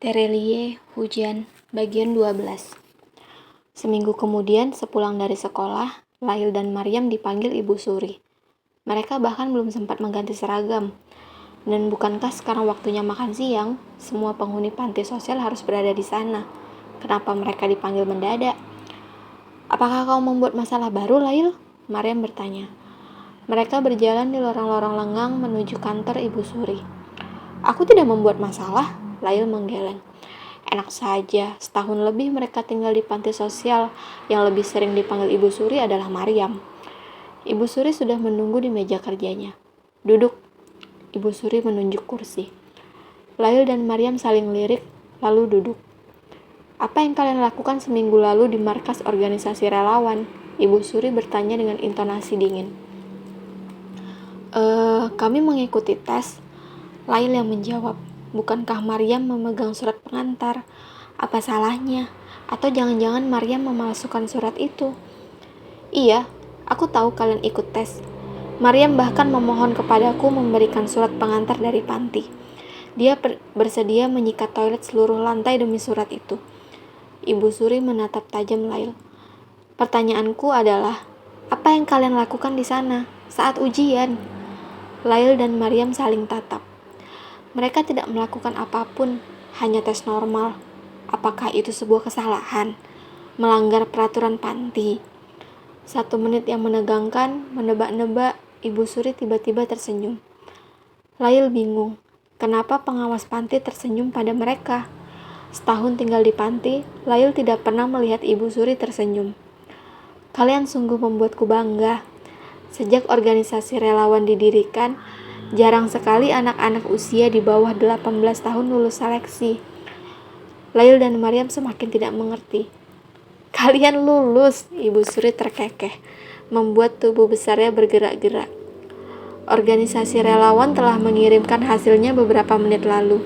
Terelie Hujan bagian 12. Seminggu kemudian sepulang dari sekolah, Lail dan Maryam dipanggil Ibu Suri. Mereka bahkan belum sempat mengganti seragam. Dan bukankah sekarang waktunya makan siang, semua penghuni panti sosial harus berada di sana? Kenapa mereka dipanggil mendadak? Apakah kau membuat masalah baru, Lail? Maryam bertanya. Mereka berjalan di lorong-lorong lengang menuju kantor Ibu Suri. Aku tidak membuat masalah, Lail menggeleng. Enak saja, setahun lebih mereka tinggal di panti sosial. Yang lebih sering dipanggil Ibu Suri adalah Maryam. Ibu Suri sudah menunggu di meja kerjanya. Duduk, Ibu Suri menunjuk kursi. Lail dan Maryam saling lirik, lalu duduk. Apa yang kalian lakukan seminggu lalu di markas organisasi relawan? Ibu Suri bertanya dengan intonasi dingin. Kami mengikuti tes. Lail yang menjawab. Bukankah Maryam memegang surat pengantar? Apa salahnya? Atau jangan-jangan Maryam memalsukan surat itu? Iya, aku tahu kalian ikut tes. Maryam bahkan memohon kepadaku memberikan surat pengantar dari panti. Dia bersedia menyikat toilet seluruh lantai demi surat itu. Ibu Suri menatap tajam Lail. Pertanyaanku adalah, apa yang kalian lakukan di sana saat ujian? Lail dan Maryam saling tatap. Mereka tidak melakukan apapun, hanya tes normal. Apakah itu sebuah kesalahan? Melanggar peraturan panti? 1 menit yang menegangkan, menebak-nebak, Ibu Suri tiba-tiba tersenyum. Lail bingung, kenapa pengawas panti tersenyum pada mereka? Setahun tinggal di panti, Lail tidak pernah melihat Ibu Suri tersenyum. Kalian sungguh membuatku bangga. Sejak organisasi relawan didirikan, jarang sekali anak-anak usia di bawah 18 tahun lulus seleksi. Lail dan Maryam semakin tidak mengerti. Kalian lulus, Ibu Suri terkekeh, membuat tubuh besarnya bergerak-gerak. Organisasi relawan telah mengirimkan hasilnya beberapa menit lalu.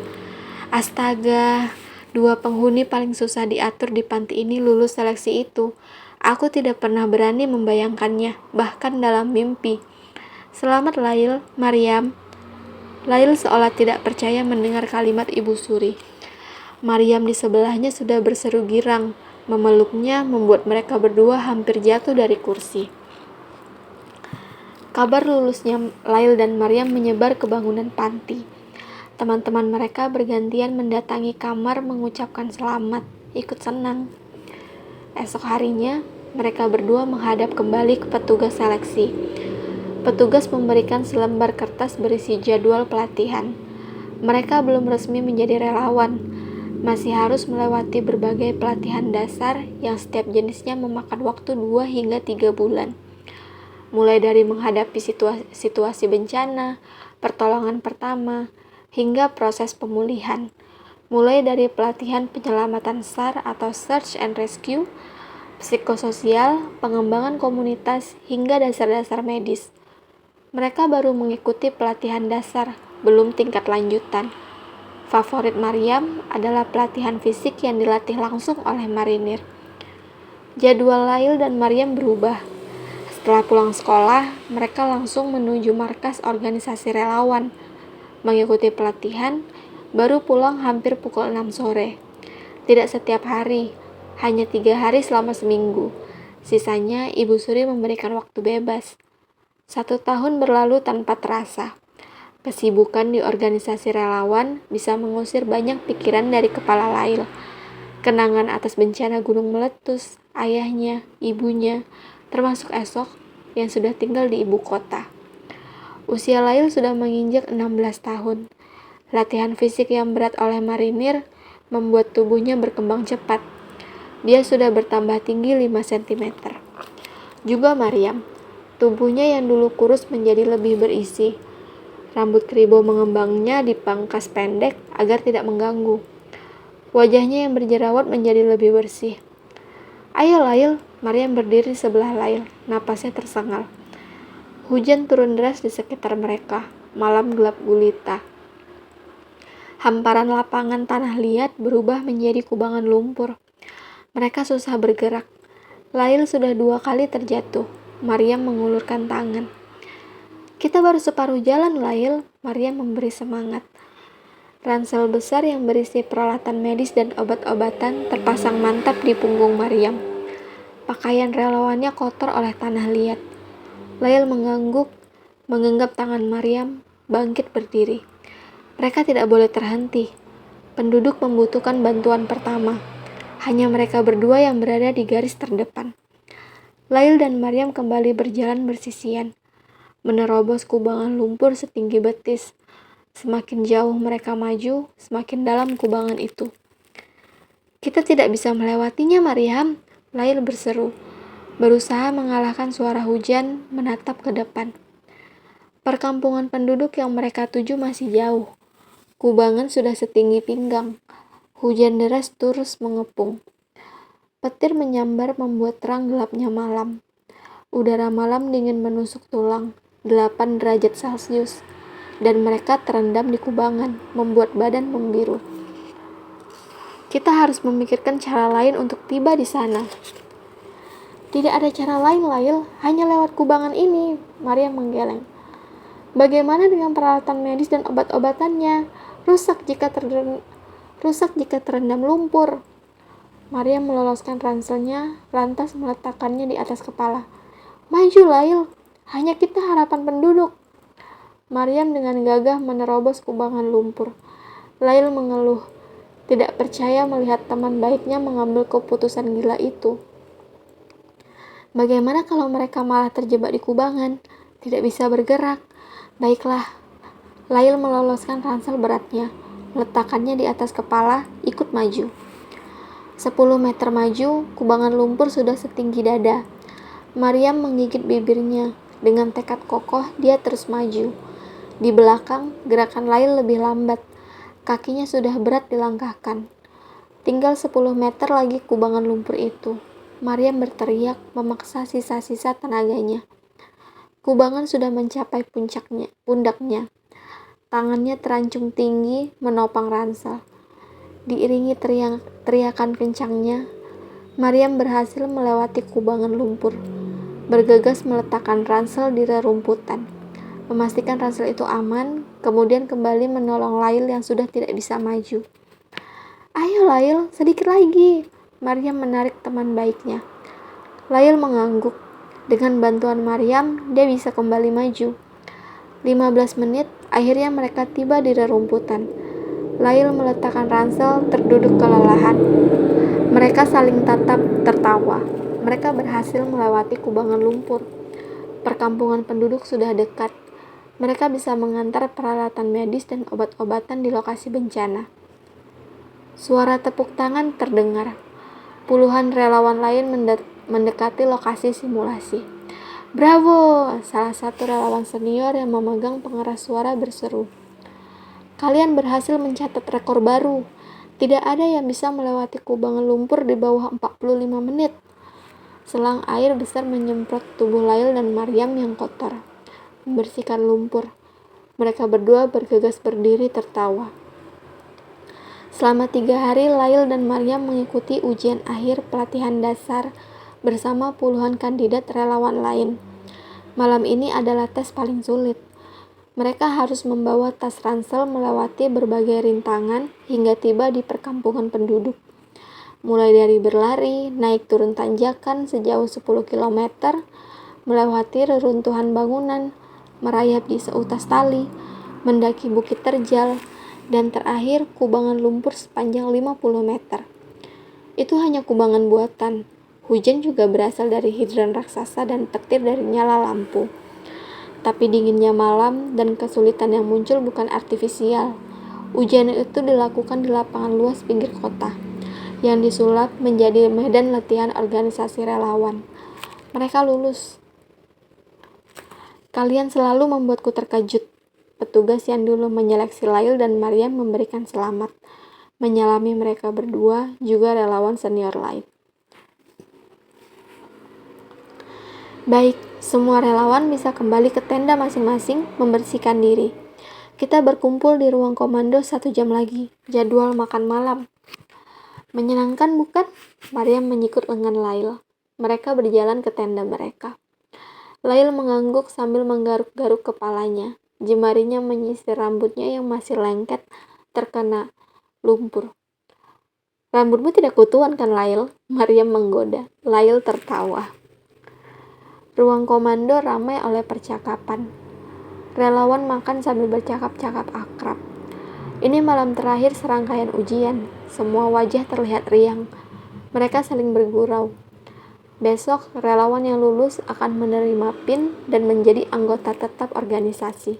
Astaga, 2 penghuni paling susah diatur di panti ini lulus seleksi itu. Aku tidak pernah berani membayangkannya, bahkan dalam mimpi. Selamat Lail, Maryam. Lail seolah tidak percaya mendengar kalimat Ibu Suri. Maryam di sebelahnya sudah berseru girang. Memeluknya membuat mereka berdua hampir jatuh dari kursi. Kabar lulusnya Lail dan Maryam menyebar ke bangunan panti. Teman-teman mereka bergantian mendatangi kamar mengucapkan selamat, ikut senang. Esok harinya, mereka berdua menghadap kembali ke petugas seleksi. Petugas memberikan selembar kertas berisi jadwal pelatihan. Mereka belum resmi menjadi relawan, masih harus melewati berbagai pelatihan dasar yang setiap jenisnya memakan waktu 2 hingga 3 bulan. Mulai dari menghadapi situasi bencana, pertolongan pertama, hingga proses pemulihan. Mulai dari pelatihan penyelamatan SAR atau Search and Rescue, psikososial, pengembangan komunitas, hingga dasar-dasar medis. Mereka baru mengikuti pelatihan dasar, belum tingkat lanjutan. Favorit Maryam adalah pelatihan fisik yang dilatih langsung oleh marinir. Jadwal Lail dan Maryam berubah. Setelah pulang sekolah, mereka langsung menuju markas organisasi relawan. Mengikuti pelatihan, baru pulang hampir pukul 6 sore. Tidak setiap hari, hanya 3 hari selama seminggu. Sisanya Ibu Suri memberikan waktu bebas. 1 tahun berlalu tanpa terasa. Kesibukan di organisasi relawan bisa mengusir banyak pikiran dari kepala Lail. Kenangan atas bencana gunung meletus, ayahnya, ibunya, termasuk esok yang sudah tinggal di ibu kota. Usia Lail sudah menginjak 16 tahun. Latihan fisik yang berat oleh marinir membuat tubuhnya berkembang cepat. Dia sudah bertambah tinggi 5 cm. Juga Maryam, tubuhnya yang dulu kurus menjadi lebih berisi. Rambut keribo mengembangnya dipangkas pendek agar tidak mengganggu. Wajahnya yang berjerawat menjadi lebih bersih. Ayo Lail, Maryam berdiri sebelah Lail, napasnya tersengal. Hujan turun deras di sekitar mereka, malam gelap gulita. Hamparan lapangan tanah liat berubah menjadi kubangan lumpur. Mereka susah bergerak. Lail sudah 2 kali terjatuh. Maryam mengulurkan tangan. Kita baru separuh jalan, Lail. Maryam memberi semangat. Ransel besar yang berisi peralatan medis dan obat-obatan terpasang mantap di punggung Maryam. Pakaian relawannya kotor oleh tanah liat. Lail mengangguk, menggenggam tangan Maryam, bangkit berdiri. Mereka tidak boleh terhenti. Penduduk membutuhkan bantuan pertama. Hanya mereka berdua yang berada di garis terdepan. Lail dan Maryam kembali berjalan bersisian, menerobos kubangan lumpur setinggi betis. Semakin jauh mereka maju, semakin dalam kubangan itu. Kita tidak bisa melewatinya, Maryam, Lail berseru, berusaha mengalahkan suara hujan menatap ke depan. Perkampungan penduduk yang mereka tuju masih jauh. Kubangan sudah setinggi pinggang. Hujan deras terus mengepung. Petir menyambar membuat terang gelapnya malam. Udara malam dingin menusuk tulang, 8 derajat Celcius. Dan mereka terendam di kubangan, membuat badan membiru. Kita harus memikirkan cara lain untuk tiba di sana. Tidak ada cara lain, Lail, hanya lewat kubangan ini, Maryam menggeleng. Bagaimana dengan peralatan medis dan obat-obatannya? Rusak jika terendam lumpur. Maryam meloloskan ranselnya, lantas meletakkannya di atas kepala. Maju, Lail, hanya kita harapan penduduk. Maryam dengan gagah menerobos kubangan lumpur. Lail mengeluh, tidak percaya melihat teman baiknya mengambil keputusan gila itu. Bagaimana kalau mereka malah terjebak di kubangan, tidak bisa bergerak? Baiklah, Lail meloloskan ransel beratnya, meletakkannya di atas kepala, ikut maju. 10 meter maju, kubangan lumpur sudah setinggi dada. Maryam menggigit bibirnya, dengan tekad kokoh dia terus maju. Di belakang, gerakan Lail lebih lambat. Kakinya sudah berat dilangkahkan. Tinggal 10 meter lagi kubangan lumpur itu. Maryam berteriak, memaksa sisa-sisa tenaganya. Kubangan sudah mencapai pundaknya. Tangannya terancung tinggi, menopang ransel. Diiringi teriakan kencangnya, Maryam berhasil melewati kubangan lumpur. Bergegas meletakkan ransel di rerumputan. Memastikan ransel itu aman, kemudian kembali menolong Lail yang sudah tidak bisa maju. Ayo Lail, sedikit lagi. Maryam menarik teman baiknya. Lail mengangguk. Dengan bantuan Maryam, dia bisa kembali maju. 15 menit, akhirnya mereka tiba di rerumputan. Lail meletakkan ransel, terduduk kelelahan. Mereka saling tatap, tertawa. Mereka berhasil melewati kubangan lumpur. Perkampungan penduduk sudah dekat. Mereka bisa mengantar peralatan medis dan obat-obatan di lokasi bencana. Suara tepuk tangan terdengar. Puluhan relawan lain mendekati lokasi simulasi. Bravo! Salah satu relawan senior yang memegang pengeras suara berseru. Kalian berhasil mencatat rekor baru. Tidak ada yang bisa melewati kubangan lumpur di bawah 45 menit. Selang air besar menyemprot tubuh Lail dan Maryam yang kotor, membersihkan lumpur. Mereka berdua bergegas berdiri tertawa. Selama 3 hari, Lail dan Maryam mengikuti ujian akhir pelatihan dasar bersama puluhan kandidat relawan lain. Malam ini adalah tes paling sulit. Mereka harus membawa tas ransel melewati berbagai rintangan hingga tiba di perkampungan penduduk. Mulai dari berlari, naik turun tanjakan sejauh 10 km, melewati reruntuhan bangunan, merayap di seutas tali, mendaki bukit terjal, dan terakhir kubangan lumpur sepanjang 50 meter. Itu hanya kubangan buatan. Hujan juga berasal dari hidran raksasa dan petir dari nyala lampu. Tapi dinginnya malam dan kesulitan yang muncul bukan artifisial. Ujian itu dilakukan di lapangan luas pinggir kota, yang disulap menjadi medan latihan organisasi relawan. Mereka lulus. Kalian selalu membuatku terkejut. Petugas yang dulu menyeleksi Lail dan Maryam memberikan selamat. Menyalami mereka berdua, juga relawan senior lain. Baik, semua relawan bisa kembali ke tenda masing-masing membersihkan diri. Kita berkumpul di ruang komando 1 jam lagi. Jadwal makan malam. Menyenangkan bukan? Maryam menyikut lengan Lail. Mereka berjalan ke tenda mereka. Lail mengangguk sambil menggaruk-garuk kepalanya. Jemarinya menyisir rambutnya yang masih lengket, terkena lumpur. Rambutmu tidak kutuan kan, Lail? Maryam menggoda. Lail tertawa. Ruang komando ramai oleh percakapan. Relawan makan sambil bercakap-cakap akrab. Ini malam terakhir serangkaian ujian. Semua wajah terlihat riang. Mereka saling bergurau. Besok, relawan yang lulus akan menerima PIN dan menjadi anggota tetap organisasi.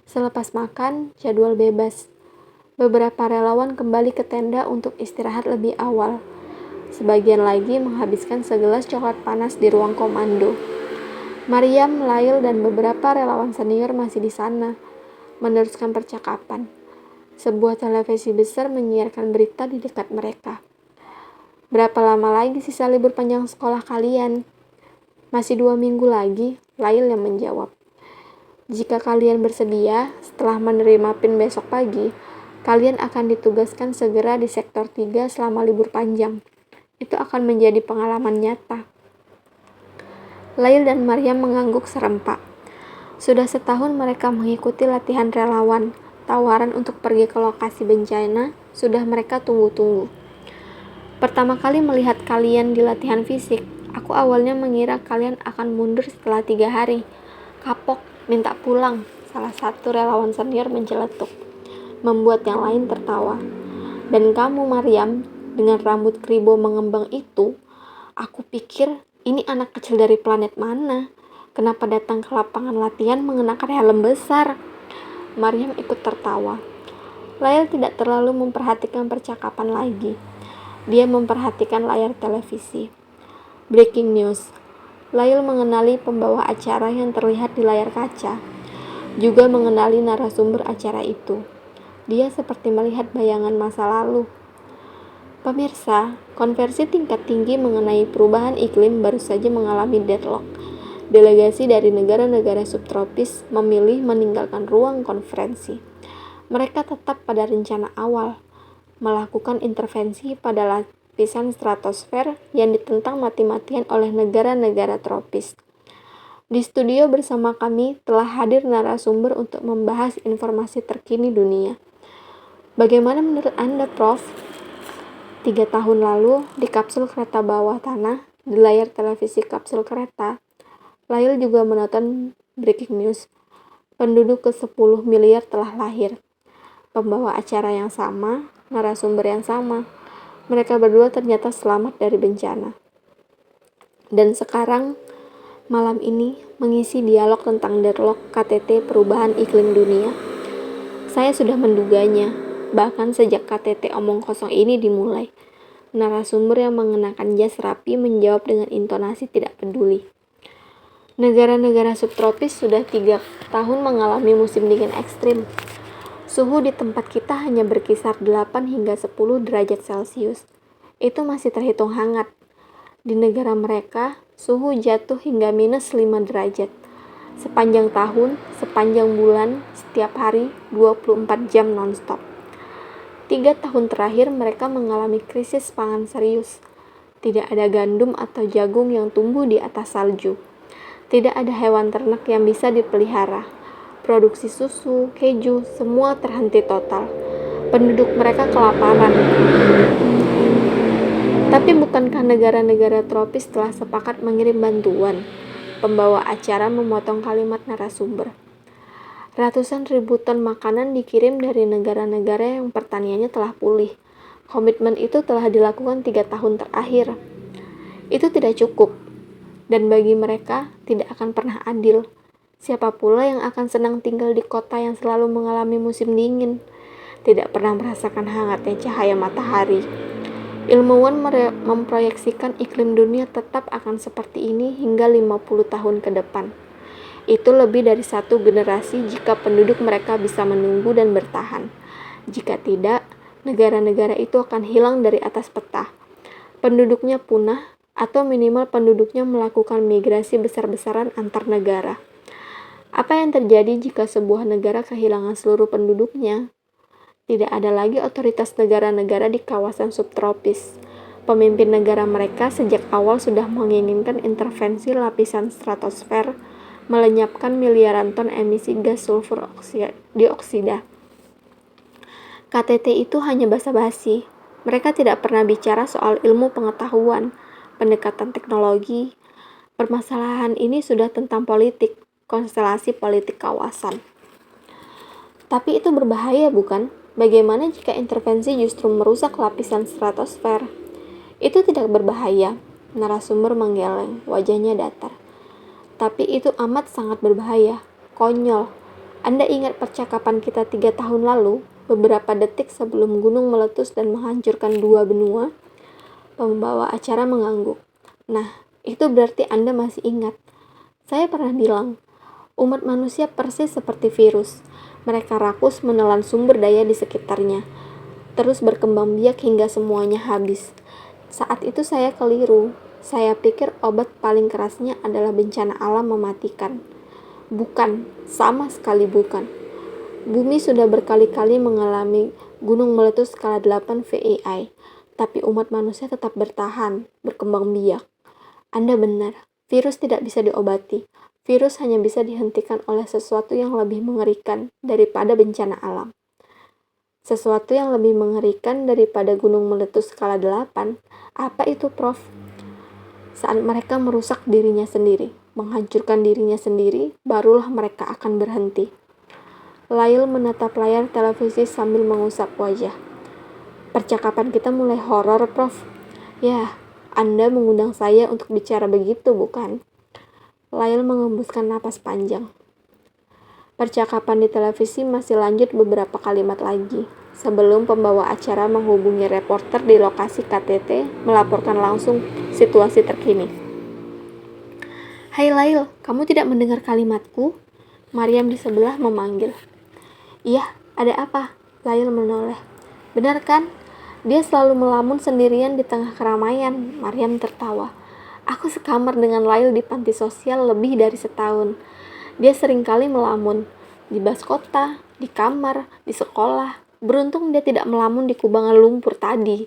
Selepas makan, jadwal bebas. Beberapa relawan kembali ke tenda untuk istirahat lebih awal. Sebagian lagi menghabiskan segelas coklat panas di ruang komando. Maryam, Lail, dan beberapa relawan senior masih di sana, meneruskan percakapan. Sebuah televisi besar menyiarkan berita di dekat mereka. Berapa lama lagi sisa libur panjang sekolah kalian? Masih 2 minggu lagi, Lail yang menjawab. Jika kalian bersedia, setelah menerima PIN besok pagi, kalian akan ditugaskan segera di sektor 3 selama libur panjang. Itu akan menjadi pengalaman nyata. Lail dan Maryam mengangguk serempak. Sudah setahun mereka mengikuti latihan relawan. Tawaran untuk pergi ke lokasi bencana sudah mereka tunggu-tunggu. Pertama kali melihat kalian di latihan fisik, aku awalnya mengira kalian akan mundur setelah 3 hari. Kapok, minta pulang, salah satu relawan senior menceletuk, membuat yang lain tertawa. Dan kamu, Maryam, dengan rambut kribo mengembang itu, aku pikir ini anak kecil dari planet mana? Kenapa datang ke lapangan latihan mengenakan helm besar? Maryam ikut tertawa. Lail tidak terlalu memperhatikan percakapan lagi. Dia memperhatikan layar televisi. Breaking news. Lail mengenali pembawa acara yang terlihat di layar kaca. Juga mengenali narasumber acara itu. Dia seperti melihat bayangan masa lalu. Pemirsa, konversi tingkat tinggi mengenai perubahan iklim baru saja mengalami deadlock. Delegasi dari negara-negara subtropis memilih meninggalkan ruang konferensi. Mereka tetap pada rencana awal, melakukan intervensi pada lapisan stratosfer yang ditentang mati-matian oleh negara-negara tropis. Di studio bersama kami telah hadir narasumber untuk membahas informasi terkini dunia. Bagaimana menurut Anda, Prof? 3 tahun lalu, di kapsul kereta bawah tanah, di layar televisi kapsul kereta, Lail juga menonton breaking news. Penduduk ke-10 miliar telah lahir. Pembawa acara yang sama, narasumber yang sama. Mereka berdua ternyata selamat dari bencana. Dan sekarang, malam ini, mengisi dialog tentang deadlock KTT perubahan iklim dunia. Saya sudah menduganya, bahkan sejak KTT omong kosong ini dimulai. Narasumber yang mengenakan jas rapi menjawab dengan intonasi tidak peduli. Negara-negara subtropis sudah 3 tahun mengalami musim dingin ekstrim. Suhu di tempat kita hanya berkisar 8 hingga 10 derajat Celcius. Itu masih terhitung hangat. Di negara mereka, suhu jatuh hingga minus 5 derajat. Sepanjang tahun, sepanjang bulan, setiap hari, 24 jam non-stop. 3 tahun terakhir mereka mengalami krisis pangan serius. Tidak ada gandum atau jagung yang tumbuh di atas salju. Tidak ada hewan ternak yang bisa dipelihara. Produksi susu, keju, semua terhenti total. Penduduk mereka kelaparan. Tapi bukankah negara-negara tropis telah sepakat mengirim bantuan? Pembawa acara memotong kalimat narasumber. Ratusan ribu ton makanan dikirim dari negara-negara yang pertaniannya telah pulih. Komitmen itu telah dilakukan 3 tahun terakhir. Itu tidak cukup. Dan bagi mereka, tidak akan pernah adil. Siapa pula yang akan senang tinggal di kota yang selalu mengalami musim dingin, tidak pernah merasakan hangatnya cahaya matahari. Ilmuwan memproyeksikan iklim dunia tetap akan seperti ini hingga 50 tahun ke depan. Itu lebih dari 1 generasi jika penduduk mereka bisa menunggu dan bertahan. Jika tidak, negara-negara itu akan hilang dari atas peta. Penduduknya punah, atau minimal penduduknya melakukan migrasi besar-besaran antar negara. Apa yang terjadi jika sebuah negara kehilangan seluruh penduduknya? Tidak ada lagi otoritas negara-negara di kawasan subtropis. Pemimpin negara mereka sejak awal sudah menginginkan intervensi lapisan stratosfer, melenyapkan miliaran ton emisi gas sulfur dioksida. KTT itu hanya basa-basi. Mereka tidak pernah bicara soal ilmu pengetahuan, pendekatan teknologi. Permasalahan ini sudah tentang politik, konstelasi politik kawasan. Tapi itu berbahaya, bukan? Bagaimana jika intervensi justru merusak lapisan stratosfer? Itu tidak berbahaya, narasumber menggeleng, wajahnya datar. Tapi itu amat sangat berbahaya, konyol. Anda ingat percakapan kita 3 tahun lalu, beberapa detik sebelum gunung meletus dan menghancurkan 2 benua? Pembawa acara mengangguk. Nah, itu berarti Anda masih ingat. Saya pernah bilang, umat manusia persis seperti virus. Mereka rakus menelan sumber daya di sekitarnya, terus berkembang biak hingga semuanya habis. Saat itu saya keliru. Saya pikir obat paling kerasnya adalah bencana alam mematikan. Bukan, sama sekali bukan. Bumi sudah berkali-kali mengalami gunung meletus skala 8 VEI, tapi umat manusia tetap bertahan, berkembang biak. Anda benar, virus tidak bisa diobati. Virus hanya bisa dihentikan oleh sesuatu yang lebih mengerikan daripada bencana alam. Sesuatu yang lebih mengerikan daripada gunung meletus skala 8. Apa itu, Prof? Saat mereka merusak dirinya sendiri, menghancurkan dirinya sendiri, barulah mereka akan berhenti. Lail menatap layar televisi sambil mengusap wajah. Percakapan kita mulai horor, Prof. Ya, Anda mengundang saya untuk bicara begitu, bukan? Lail mengembuskan napas panjang. Percakapan di televisi masih lanjut beberapa kalimat lagi, sebelum pembawa acara menghubungi reporter di lokasi KTT melaporkan langsung situasi terkini. Hai Lail, kamu tidak mendengar kalimatku? Maryam di sebelah memanggil. Iya, ada apa? Lail menoleh. Benar kan? Dia selalu melamun sendirian di tengah keramaian. Maryam tertawa. Aku sekamar dengan Lail di panti sosial lebih dari setahun. Dia seringkali melamun. Di bas kota, di kamar, di sekolah. Beruntung dia tidak melamun di kubangan lumpur tadi.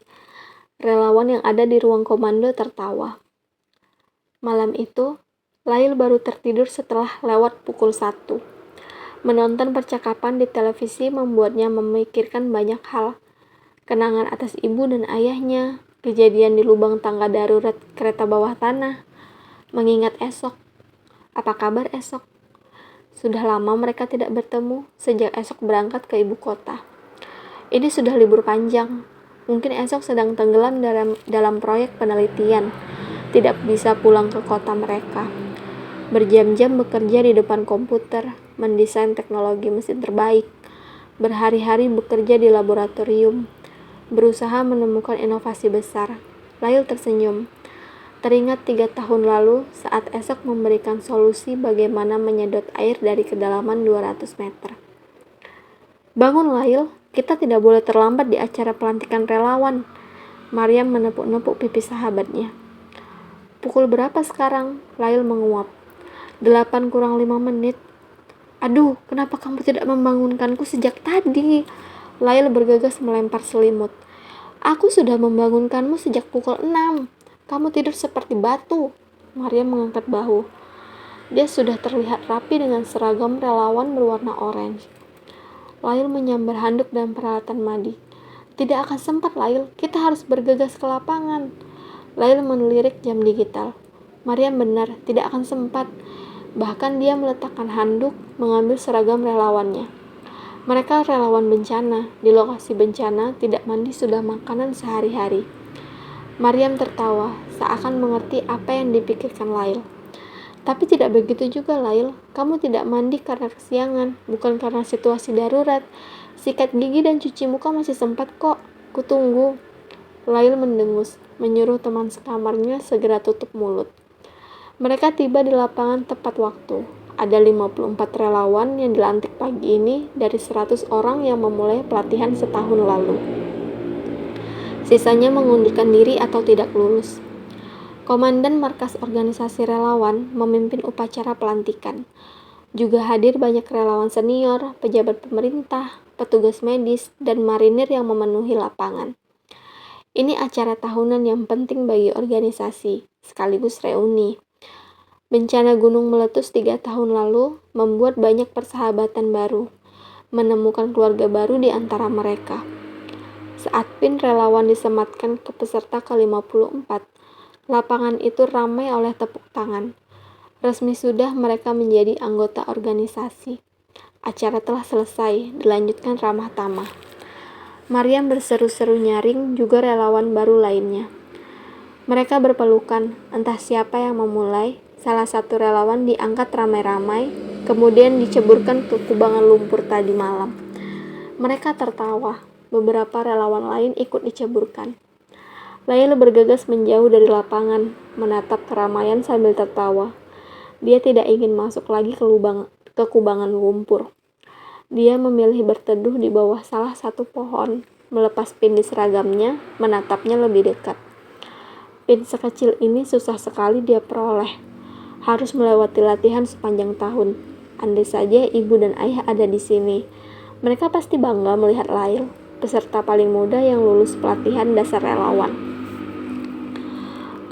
Relawan yang ada di ruang komando tertawa. Malam itu, Lail baru tertidur setelah lewat pukul 1. Menonton percakapan di televisi membuatnya memikirkan banyak hal. Kenangan atas ibu dan ayahnya, kejadian di lubang tangga darurat kereta bawah tanah, mengingat esok. Apa kabar esok? Sudah lama mereka tidak bertemu sejak esok berangkat ke ibu kota. Ini sudah libur panjang. Mungkin esok sedang tenggelam dalam proyek penelitian. Tidak bisa pulang ke kota mereka. Berjam-jam bekerja di depan komputer, mendesain teknologi mesin terbaik. Berhari-hari bekerja di laboratorium, berusaha menemukan inovasi besar. Lail tersenyum. Teringat 3 tahun lalu saat esok memberikan solusi bagaimana menyedot air dari kedalaman 200 meter. Bangun Lail, kita tidak boleh terlambat di acara pelantikan relawan. Maryam menepuk-nepuk pipi sahabatnya. Pukul berapa sekarang? Lail menguap. 8 kurang 5 menit. Aduh, kenapa kamu tidak membangunkanku sejak tadi? Lail bergegas melempar selimut. Aku sudah membangunkanmu sejak pukul 6. Kamu tidur seperti batu. Maryam mengangkat bahu. Dia sudah terlihat rapi dengan seragam relawan berwarna orange. Lail menyambar handuk dan peralatan mandi. Tidak akan sempat, Lail. Kita harus bergegas ke lapangan. Lail melirik jam digital. Maryam benar, tidak akan sempat. Bahkan dia meletakkan handuk, mengambil seragam relawannya. Mereka relawan bencana. Di lokasi bencana, tidak mandi sudah makanan sehari-hari. Maryam tertawa, seakan mengerti apa yang dipikirkan Lail. Tapi tidak begitu juga, Lail. Kamu tidak mandi karena kesiangan, bukan karena situasi darurat. Sikat gigi dan cuci muka masih sempat kok. Kutunggu. Lail mendengus, menyuruh teman sekamarnya segera tutup mulut. Mereka tiba di lapangan tepat waktu. Ada 54 relawan yang dilantik pagi ini dari 100 orang yang memulai pelatihan setahun lalu. Sisanya mengundurkan diri atau tidak lulus. Komandan markas organisasi relawan memimpin upacara pelantikan. Juga hadir banyak relawan senior, pejabat pemerintah, petugas medis, dan marinir yang memenuhi lapangan. Ini acara tahunan yang penting bagi organisasi, sekaligus reuni. Bencana gunung meletus 3 tahun lalu membuat banyak persahabatan baru, menemukan keluarga baru di antara mereka. Saat pin relawan disematkan ke peserta ke-54, lapangan itu ramai oleh tepuk tangan. Resmi sudah mereka menjadi anggota organisasi. Acara telah selesai, dilanjutkan ramah tamah. Maryam berseru-seru nyaring juga relawan baru lainnya. Mereka berpelukan, entah siapa yang memulai. Salah satu relawan diangkat ramai-ramai, kemudian diceburkan ke kubangan lumpur tadi malam. Mereka tertawa, beberapa relawan lain ikut diceburkan. Lail bergegas menjauh dari lapangan, menatap keramaian sambil tertawa. Dia tidak ingin masuk lagi ke kubangan lumpur. Dia memilih berteduh di bawah salah satu pohon, melepas pin di seragamnya, menatapnya lebih dekat. Pin sekecil ini susah sekali dia peroleh. Harus melewati latihan sepanjang tahun. Andai saja ibu dan ayah ada di sini. Mereka pasti bangga melihat Lail, peserta paling muda yang lulus pelatihan dasar relawan.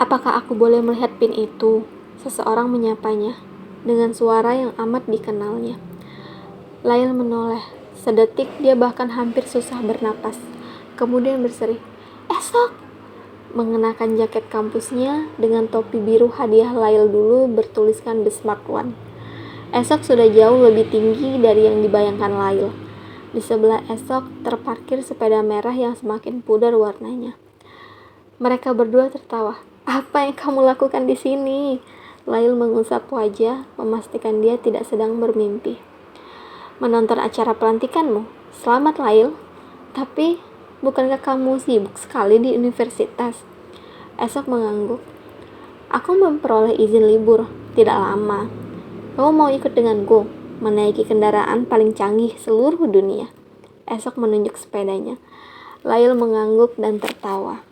Apakah aku boleh melihat pin itu? Seseorang menyapanya, dengan suara yang amat dikenalnya. Lail menoleh. Sedetik dia bahkan hampir susah bernapas. Kemudian berserih, "Esok!" Mengenakan jaket kampusnya dengan topi biru hadiah Lail dulu bertuliskan The Smart One. Esok sudah jauh lebih tinggi dari yang dibayangkan Lail. Di sebelah Esok terparkir sepeda merah yang semakin pudar warnanya. Mereka berdua tertawa. "Apa yang kamu lakukan di sini?" Lail mengusap wajah, memastikan dia tidak sedang bermimpi. "Menonton acara pelantikanmu. Selamat, Lail. Tapi, bukankah kamu sibuk sekali di universitas?" Esok mengangguk. "Aku memperoleh izin libur, tidak lama. Kamu mau ikut denganku, menaiki kendaraan paling canggih seluruh dunia?" Esok menunjuk sepedanya. Lail mengangguk dan tertawa.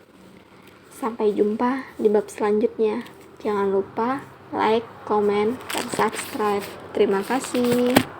Sampai jumpa di bab selanjutnya. Jangan lupa like, komen, dan subscribe. Terima kasih.